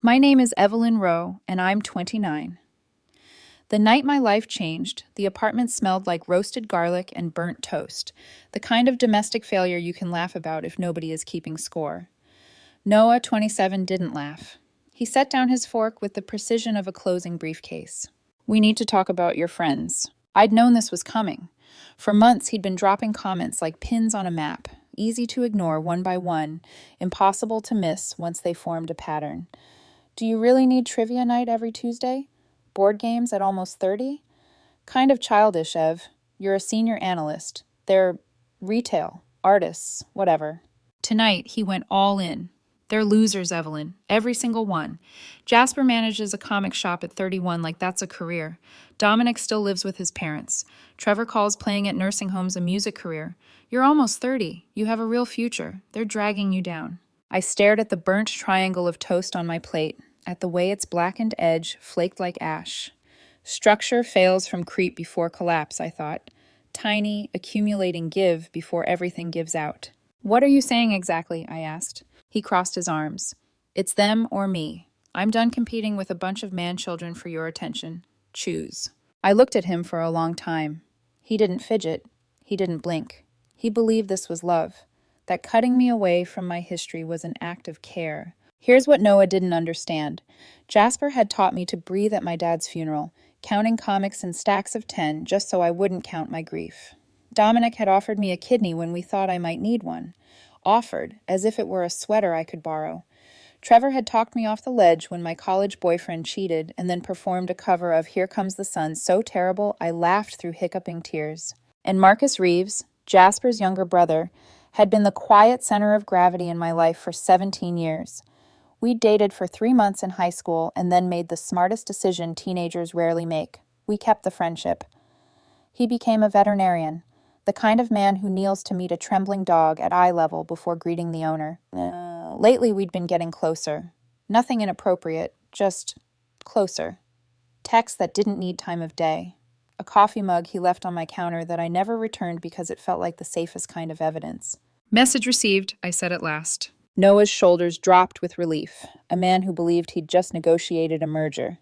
My name is Evelyn Rowe, and I'm 29. The night my life changed, the apartment smelled like roasted garlic and burnt toast, the kind of domestic failure you can laugh about if nobody is keeping score. Noah, 27, didn't laugh. He set down his fork with the precision of a closing briefcase. We need to talk about your friends. I'd known this was coming. For months, he'd been dropping comments like pins on a map, easy to ignore one by one, impossible to miss once they formed a pattern. Do you really need trivia night every Tuesday? Board games at almost 30? Kind of childish, Ev. You're a senior analyst. They're retail, artists, whatever. Tonight, he went all in. They're losers, Evelyn. Every single one. Jasper manages a comic shop at 31 like that's a career. Dominic still lives with his parents. Trevor calls playing at nursing homes a music career. You're almost 30. You have a real future. They're dragging you down. I stared at the burnt triangle of toast on my plate, at the way its blackened edge flaked like ash. Structure fails from creep before collapse, I thought. Tiny, accumulating give before everything gives out. What are you saying exactly? I asked. He crossed his arms. It's them or me. I'm done competing with a bunch of man-children for your attention. Choose. I looked at him for a long time. He didn't fidget. He didn't blink. He believed this was love, that cutting me away from my history was an act of care. Here's what Noah didn't understand. Jasper had taught me to breathe at my dad's funeral, counting comics in stacks of 10 just so I wouldn't count my grief. Dominic had offered me a kidney when we thought I might need one. Offered, as if it were a sweater I could borrow. Trevor had talked me off the ledge when my college boyfriend cheated and then performed a cover of Here Comes the Sun so terrible I laughed through hiccuping tears. And Marcus Reeves, Jasper's younger brother, had been the quiet center of gravity in my life for 17 years. We dated for 3 months in high school and then made the smartest decision teenagers rarely make. We kept the friendship. He became a veterinarian, the kind of man who kneels to meet a trembling dog at eye level before greeting the owner. Lately, we'd been getting closer. Nothing inappropriate, just closer. Texts that didn't need time of day. A coffee mug he left on my counter that I never returned because it felt like the safest kind of evidence. Message received, I said at last. Noah's shoulders dropped with relief, a man who believed he'd just negotiated a merger.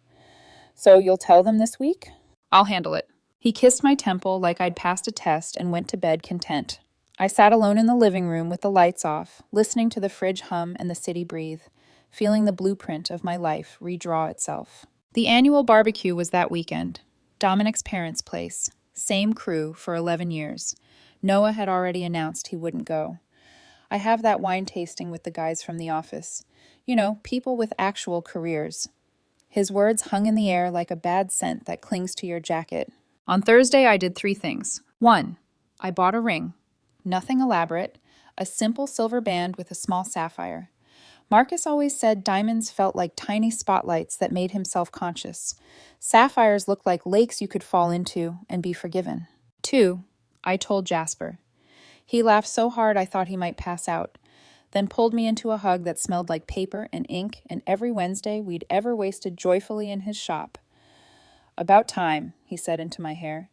So you'll tell them this week? I'll handle it. He kissed my temple like I'd passed a test and went to bed content. I sat alone in the living room with the lights off, listening to the fridge hum and the city breathe, feeling the blueprint of my life redraw itself. The annual barbecue was that weekend. Dominic's parents' place. Same crew for 11 years. Noah had already announced he wouldn't go. I have that wine tasting with the guys from the office. You know, people with actual careers. His words hung in the air like a bad scent that clings to your jacket. On Thursday, I did 3 things. 1, I bought a ring. Nothing elaborate. A simple silver band with a small sapphire. Marcus always said diamonds felt like tiny spotlights that made him self-conscious. Sapphires looked like lakes you could fall into and be forgiven. 2, I told Jasper. He laughed so hard I thought he might pass out, then pulled me into a hug that smelled like paper and ink and every Wednesday we'd ever wasted joyfully in his shop. About time, he said into my hair.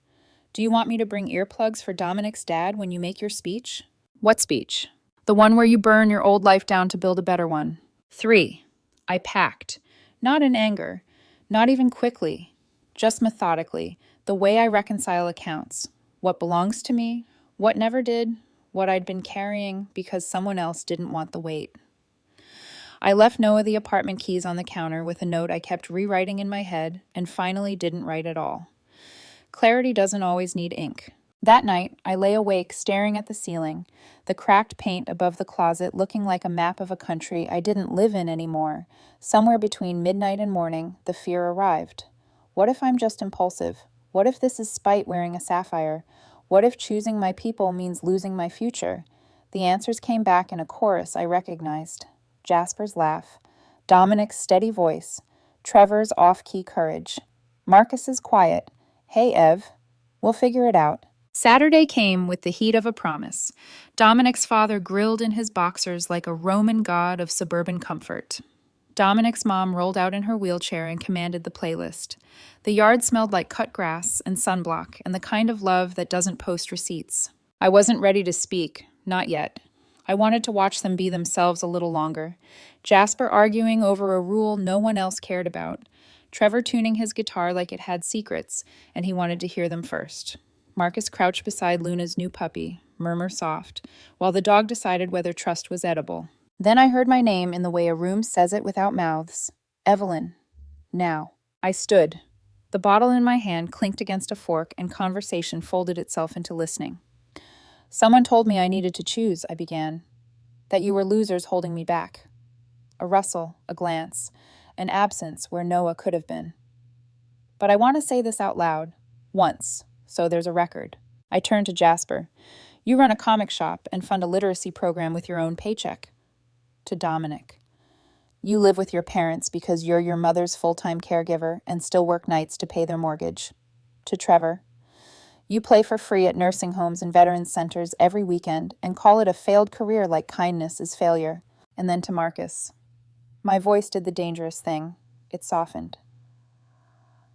Do you want me to bring earplugs for Dominic's dad when you make your speech? What speech? The one where you burn your old life down to build a better one. 3, I packed. Not in anger, not even quickly, just methodically, the way I reconcile accounts. What belongs to me, what never did, what I'd been carrying because someone else didn't want the weight. I left Noah the apartment keys on the counter with a note I kept rewriting in my head and finally didn't write at all. Clarity doesn't always need ink. That night, I lay awake staring at the ceiling, the cracked paint above the closet looking like a map of a country I didn't live in anymore. Somewhere between midnight and morning, the fear arrived. What if I'm just impulsive? What if this is spite wearing a sapphire? What if choosing my people means losing my future? The answers came back in a chorus I recognized. Jasper's laugh, Dominic's steady voice, Trevor's off-key courage, Marcus's quiet, hey Ev, we'll figure it out. Saturday came with the heat of a promise. Dominic's father grilled in his boxers like a Roman god of suburban comfort. Dominic's mom rolled out in her wheelchair and commanded the playlist. The yard smelled like cut grass and sunblock and the kind of love that doesn't post receipts. I wasn't ready to speak, not yet. I wanted to watch them be themselves a little longer. Jasper arguing over a rule no one else cared about. Trevor tuning his guitar like it had secrets, and he wanted to hear them first. Marcus crouched beside Luna's new puppy, murmur soft, while the dog decided whether trust was edible. Then I heard my name in the way a room says it without mouths. Evelyn. Now. I stood. The bottle in my hand clinked against a fork, and conversation folded itself into listening. Someone told me I needed to choose, I began. That you were losers holding me back. A rustle, a glance, an absence where Noah could have been. But I want to say this out loud. Once. So there's a record. I turned to Jasper. You run a comic shop and fund a literacy program with your own paycheck. To Dominic. You live with your parents because you're your mother's full-time caregiver and still work nights to pay their mortgage. To Trevor. You play for free at nursing homes and veterans centers every weekend and call it a failed career like kindness is failure. And then to Marcus. My voice did the dangerous thing. It softened.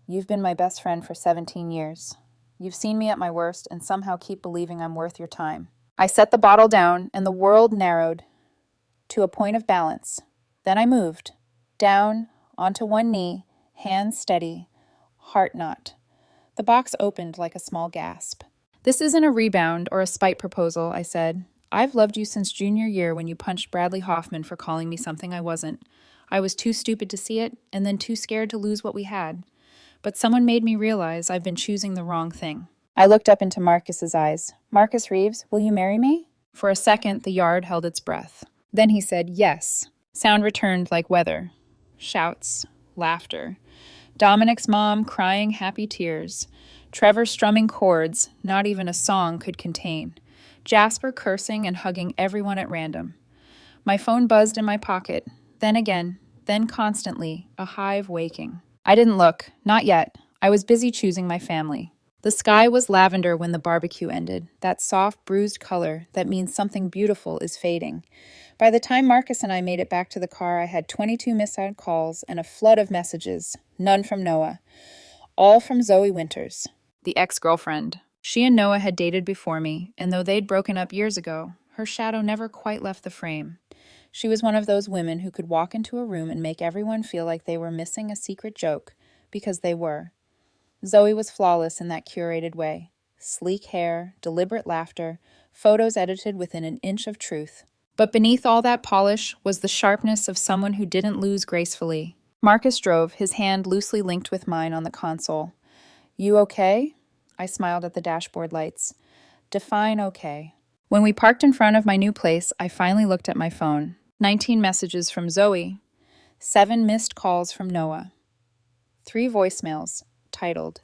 You've been my best friend for 17 years. You've seen me at my worst and somehow keep believing I'm worth your time. I set the bottle down and the world narrowed to a point of balance. Then I moved, down, onto one knee, hands steady, heart not. The box opened like a small gasp. This isn't a rebound or a spite proposal, I said. I've loved you since junior year when you punched Bradley Hoffman for calling me something I wasn't. I was too stupid to see it, and then too scared to lose what we had. But someone made me realize I've been choosing the wrong thing. I looked up into Marcus's eyes. Marcus Reeves, will you marry me? For a second, the yard held its breath. Then he said, yes. Sound returned like weather. Shouts, laughter. Dominic's mom crying happy tears. Trevor strumming chords not even a song could contain. Jasper cursing and hugging everyone at random. My phone buzzed in my pocket. Then again, then constantly, a hive waking. I didn't look, not yet. I was busy choosing my family. The sky was lavender when the barbecue ended, that soft, bruised color that means something beautiful is fading. By the time Marcus and I made it back to the car, I had 22 missed calls and a flood of messages, none from Noah. All from Zoe Winters, the ex-girlfriend. She and Noah had dated before me, and though they'd broken up years ago, her shadow never quite left the frame. She was one of those women who could walk into a room and make everyone feel like they were missing a secret joke, because they were. Zoe was flawless in that curated way. Sleek hair, deliberate laughter, photos edited within an inch of truth. But beneath all that polish was the sharpness of someone who didn't lose gracefully. Marcus drove, his hand loosely linked with mine on the console. You okay? I smiled at the dashboard lights. Define okay. When we parked in front of my new place, I finally looked at my phone. 19 messages from Zoe. 7 missed calls from Noah. 3 voicemails, titled,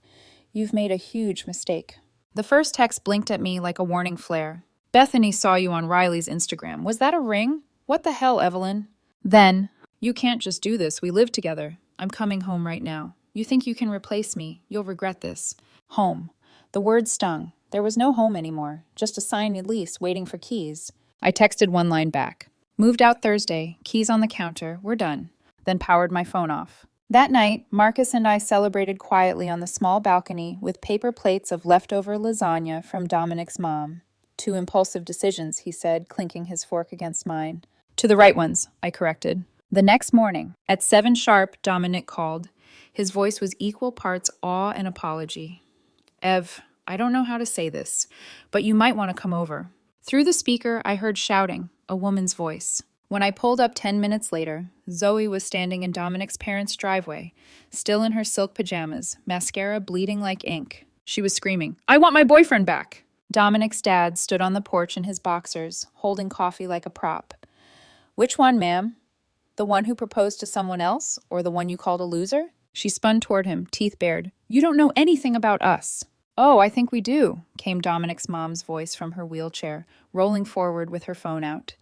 You've made a huge mistake. The first text blinked at me like a warning flare. Bethany saw you on Riley's Instagram. Was that a ring? What the hell, Evelyn? Then, you can't just do this. We live together. I'm coming home right now. You think you can replace me? You'll regret this. Home. The word stung. There was no home anymore. Just a signed lease waiting for keys. I texted one line back. Moved out Thursday. Keys on the counter. We're done. Then powered my phone off. That night, Marcus and I celebrated quietly on the small balcony with paper plates of leftover lasagna from Dominic's mom. 2 impulsive decisions, he said, clinking his fork against mine. To the right ones, I corrected. The next morning, at 7 sharp, Dominic called. His voice was equal parts awe and apology. Ev, I don't know how to say this, but you might want to come over. Through the speaker, I heard shouting, a woman's voice. When I pulled up 10 minutes later, Zoe was standing in Dominic's parents' driveway, still in her silk pajamas, mascara bleeding like ink. She was screaming, I want my boyfriend back! Dominic's dad stood on the porch in his boxers, holding coffee like a prop. Which one, ma'am? The one who proposed to someone else, or the one you called a loser? She spun toward him, teeth bared. You don't know anything about us. Oh, I think we do, came Dominic's mom's voice from her wheelchair, rolling forward with her phone out.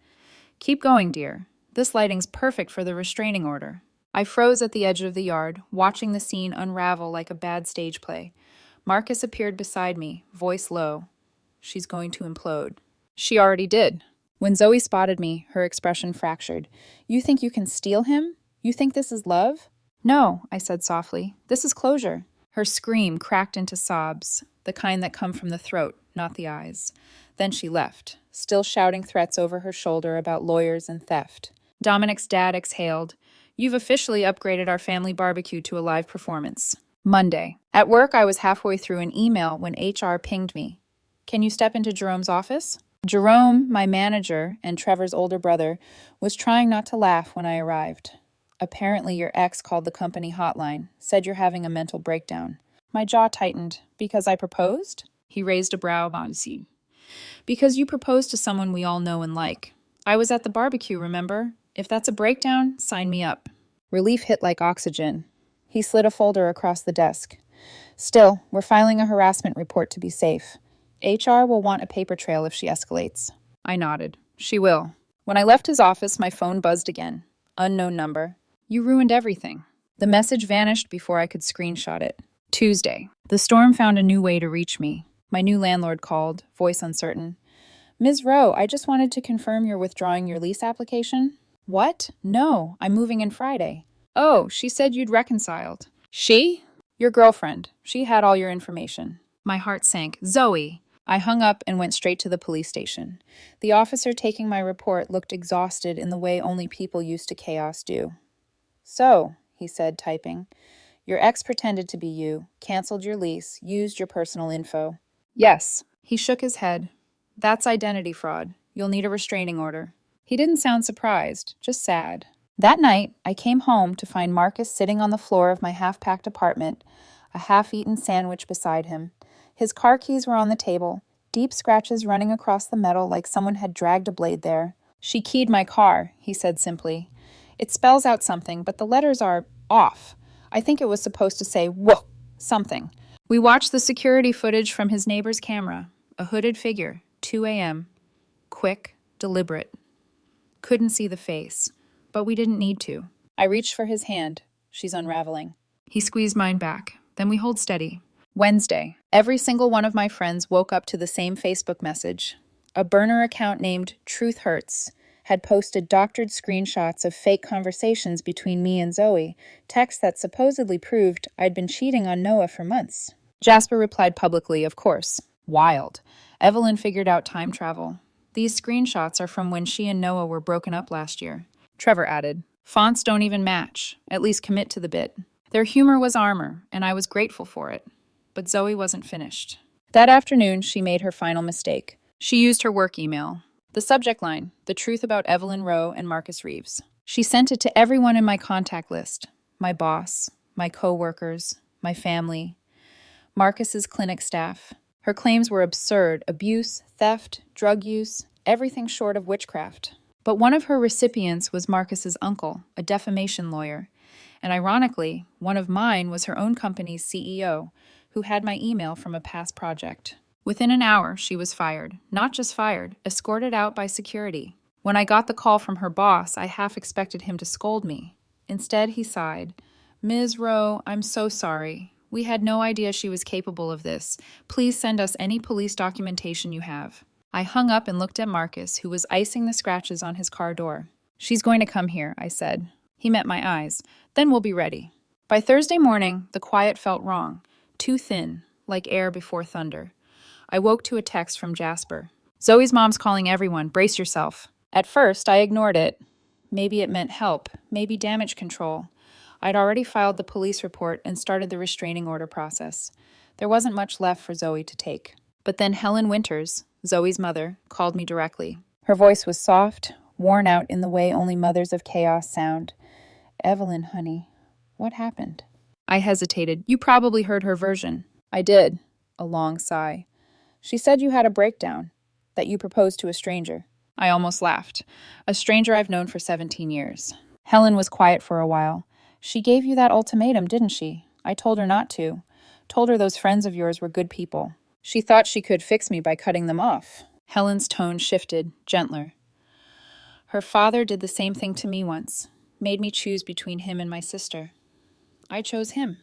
Keep going, dear. This lighting's perfect for the restraining order. I froze at the edge of the yard, watching the scene unravel like a bad stage play. Marcus appeared beside me, voice low. She's going to implode. She already did. When Zoe spotted me, her expression fractured. You think you can steal him? You think this is love? No, I said softly. This is closure. Her scream cracked into sobs, the kind that come from the throat, not the eyes. Then she left, still shouting threats over her shoulder about lawyers and theft. Dominic's dad exhaled. You've officially upgraded our family barbecue to a live performance. Monday. At work, I was halfway through an email when HR pinged me. Can you step into Jerome's office? Jerome, my manager and Trevor's older brother, was trying not to laugh when I arrived. Apparently, your ex called the company hotline, said you're having a mental breakdown. My jaw tightened. Because I proposed? He raised a brow. Odyssey. Because you proposed to someone we all know and like. I was at the barbecue, remember? If that's a breakdown, sign me up. Relief hit like oxygen. He slid a folder across the desk. Still, we're filing a harassment report to be safe. HR will want a paper trail if she escalates. I nodded. She will. When I left his office, my phone buzzed again. Unknown number. You ruined everything. The message vanished before I could screenshot it. Tuesday. The storm found a new way to reach me. My new landlord called, voice uncertain. Ms. Rowe, I just wanted to confirm you're withdrawing your lease application. What? No, I'm moving in Friday. Oh, she said you'd reconciled. She? Your girlfriend. She had all your information. My heart sank. Zoe! I hung up and went straight to the police station. The officer taking my report looked exhausted in the way only people used to chaos do. So, he said, typing, your ex pretended to be you, canceled your lease, used your personal info. Yes. He shook his head. That's identity fraud. You'll need a restraining order. He didn't sound surprised, just sad. That night, I came home to find Marcus sitting on the floor of my half-packed apartment, a half-eaten sandwich beside him. His car keys were on the table, deep scratches running across the metal like someone had dragged a blade there. She keyed my car, he said simply. It spells out something, but the letters are off. I think it was supposed to say, whoa, something. We watched the security footage from his neighbor's camera. A hooded figure, 2 a.m. Quick, deliberate. Couldn't see the face, but we didn't need to. I reached for his hand. She's unraveling. He squeezed mine back. Then we hold steady. Wednesday. Every single one of my friends woke up to the same Facebook message. A burner account named Truth Hurts had posted doctored screenshots of fake conversations between me and Zoe, texts that supposedly proved I'd been cheating on Noah for months. Jasper replied publicly, of course. Wild. Evelyn figured out time travel. These screenshots are from when she and Noah were broken up last year. Trevor added, fonts don't even match, at least commit to the bit. Their humor was armor, and I was grateful for it. But Zoe wasn't finished. That afternoon, she made her final mistake. She used her work email. The subject line, the truth about Evelyn Rowe and Marcus Reeves. She sent it to everyone in my contact list. My boss, my co-workers, my family, Marcus's clinic staff. Her claims were absurd: abuse, theft, drug use, everything short of witchcraft. But one of her recipients was Marcus's uncle, a defamation lawyer. And ironically, one of mine was her own company's CEO, who had my email from a past project. Within an hour, she was fired. Not just fired, escorted out by security. When I got the call from her boss, I half expected him to scold me. Instead, he sighed. Ms. Rowe, I'm so sorry. We had no idea she was capable of this. Please send us any police documentation you have. I hung up and looked at Marcus, who was icing the scratches on his car door. She's going to come here, I said. He met my eyes. Then we'll be ready. By Thursday morning, the quiet felt wrong. Too thin, like air before thunder. I woke to a text from Jasper. Zoe's mom's calling everyone. Brace yourself. At first, I ignored it. Maybe it meant help. Maybe damage control. I'd already filed the police report and started the restraining order process. There wasn't much left for Zoe to take. But then Helen Winters, Zoe's mother, called me directly. Her voice was soft, worn out in the way only mothers of chaos sound. Evelyn, honey, what happened? I hesitated. You probably heard her version. I did. A long sigh. She said you had a breakdown, that you proposed to a stranger. I almost laughed. A stranger I've known for 17 years. Helen was quiet for a while. She gave you that ultimatum, didn't she? I told her not to. Told her those friends of yours were good people. She thought she could fix me by cutting them off. Helen's tone shifted, gentler. Her father did the same thing to me once. Made me choose between him and my sister. I chose him.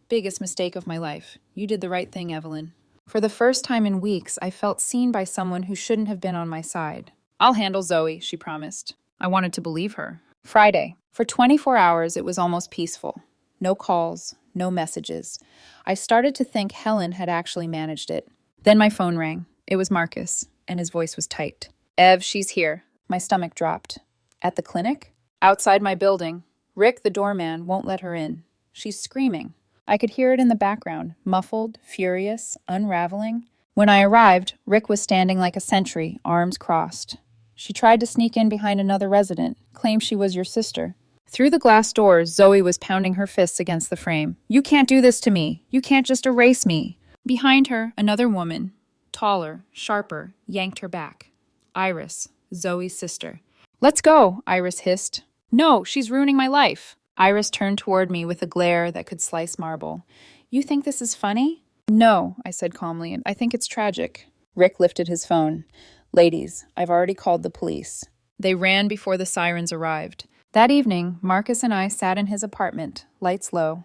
Biggest mistake of my life. You did the right thing, Evelyn. For the first time in weeks, I felt seen by someone who shouldn't have been on my side. I'll handle Zoe, she promised. I wanted to believe her. Friday. For 24 hours, it was almost peaceful. No calls, no messages. I started to think Helen had actually managed it. Then my phone rang. It was Marcus. and his voice was tight. Ev, she's here. My stomach dropped. At the clinic? Outside my building. Rick, the doorman, won't let her in. She's screaming. I could hear it in the background, muffled, furious, unraveling. When I arrived, Rick was standing like a sentry, arms crossed. She tried to sneak in behind another resident, claimed she was your sister. Through the glass doors, Zoe was pounding her fists against the frame. You can't do this to me. You can't just erase me. Behind her, another woman, taller, sharper, yanked her back. Iris, Zoe's sister. Let's go, Iris hissed. No, she's ruining my life. Iris turned toward me with a glare that could slice marble. You think this is funny? No, I said calmly. I think it's tragic. Rick lifted his phone. Ladies, I've already called the police. They ran before the sirens arrived. That evening, Marcus and I sat in his apartment, lights low.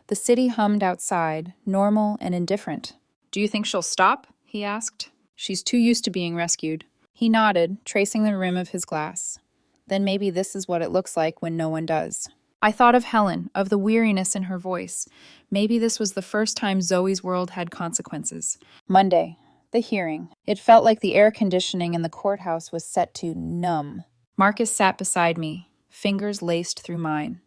The city hummed outside, normal and indifferent. Do you think she'll stop? He asked. She's too used to being rescued. He nodded, tracing the rim of his glass. Then maybe this is what it looks like when no one does. I thought of Helen, of the weariness in her voice. Maybe this was the first time Zoe's world had consequences. Monday, the hearing. It felt like the air conditioning in the courthouse was set to numb. Marcus sat beside me, fingers laced through mine.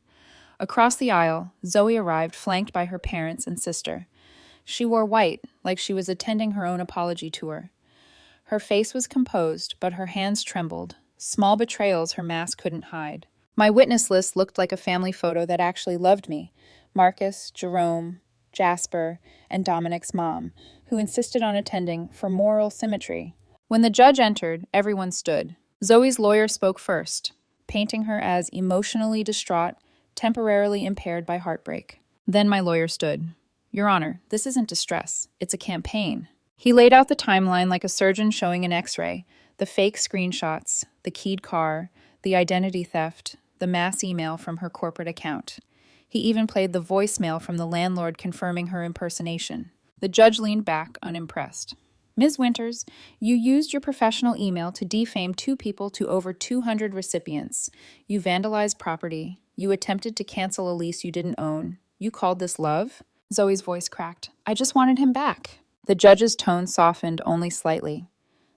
Across the aisle, Zoe arrived, flanked by her parents and sister. She wore white, like she was attending her own apology tour. Her face was composed, but her hands trembled, small betrayals her mask couldn't hide. My witness list looked like a family photo that actually loved me. Marcus, Jerome, Jasper, and Dominic's mom, who insisted on attending for moral symmetry. When the judge entered, everyone stood. Zoe's lawyer spoke first, painting her as emotionally distraught, temporarily impaired by heartbreak. Then my lawyer stood. Your Honor, this isn't distress. It's a campaign. He laid out the timeline like a surgeon showing an X-ray, the fake screenshots, the keyed car, the identity theft, the mass email from her corporate account. He even played the voicemail from the landlord confirming her impersonation. The judge leaned back, unimpressed. Ms. Winters, you used your professional email to defame 2 people to over 200 recipients. You vandalized property. You attempted to cancel a lease you didn't own. You called this love? Zoe's voice cracked. I just wanted him back. The judge's tone softened only slightly.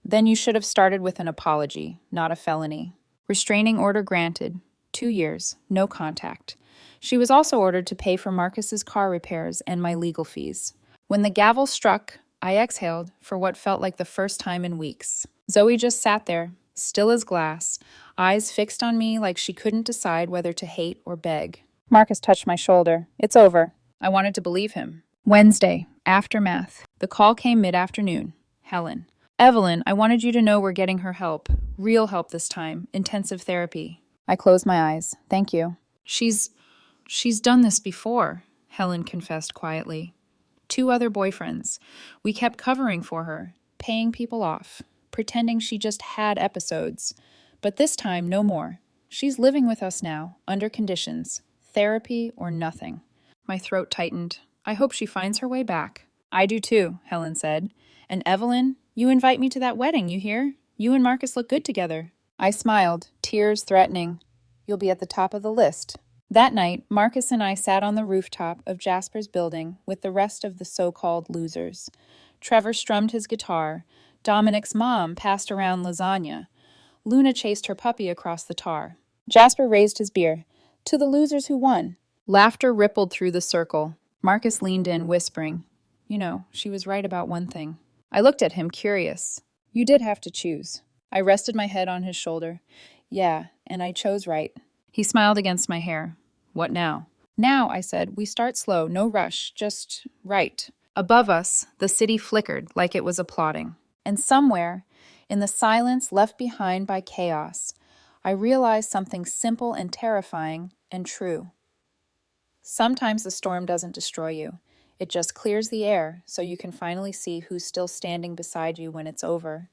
Then you should have started with an apology, not a felony. Restraining order granted. 2 years, no contact. She was also ordered to pay for Marcus's car repairs and my legal fees. When the gavel struck, I exhaled for what felt like the first time in weeks. Zoe just sat there, still as glass, eyes fixed on me like she couldn't decide whether to hate or beg. Marcus touched my shoulder. It's over. I wanted to believe him. Wednesday, aftermath. The call came mid-afternoon. Helen. Evelyn, I wanted you to know we're getting her help. Real help this time. Intensive therapy. I closed my eyes. Thank you. She's done this before, Helen confessed quietly. 2 other boyfriends. We kept covering for her, paying people off, pretending she just had episodes. But this time, no more. She's living with us now, under conditions. Therapy or nothing. My throat tightened. I hope she finds her way back. I do too, Helen said. And Evelyn, you invite me to that wedding, you hear? You and Marcus look good together. I smiled, tears threatening. You'll be at the top of the list. That night, Marcus and I sat on the rooftop of Jasper's building with the rest of the so-called losers. Trevor strummed his guitar. Dominic's mom passed around lasagna. Luna chased her puppy across the tar. Jasper raised his beer. To the losers who won. Laughter rippled through the circle. Marcus leaned in, whispering, You know, she was right about one thing. I looked at him, curious. You did have to choose. I rested my head on his shoulder. Yeah, and I chose right. He smiled against my hair. What now? Now, I said, we start slow, no rush, just right. Above us, the city flickered like it was applauding. And somewhere, in the silence left behind by chaos, I realized something simple and terrifying and true. Sometimes the storm doesn't destroy you. It just clears the air so you can finally see who's still standing beside you when it's over.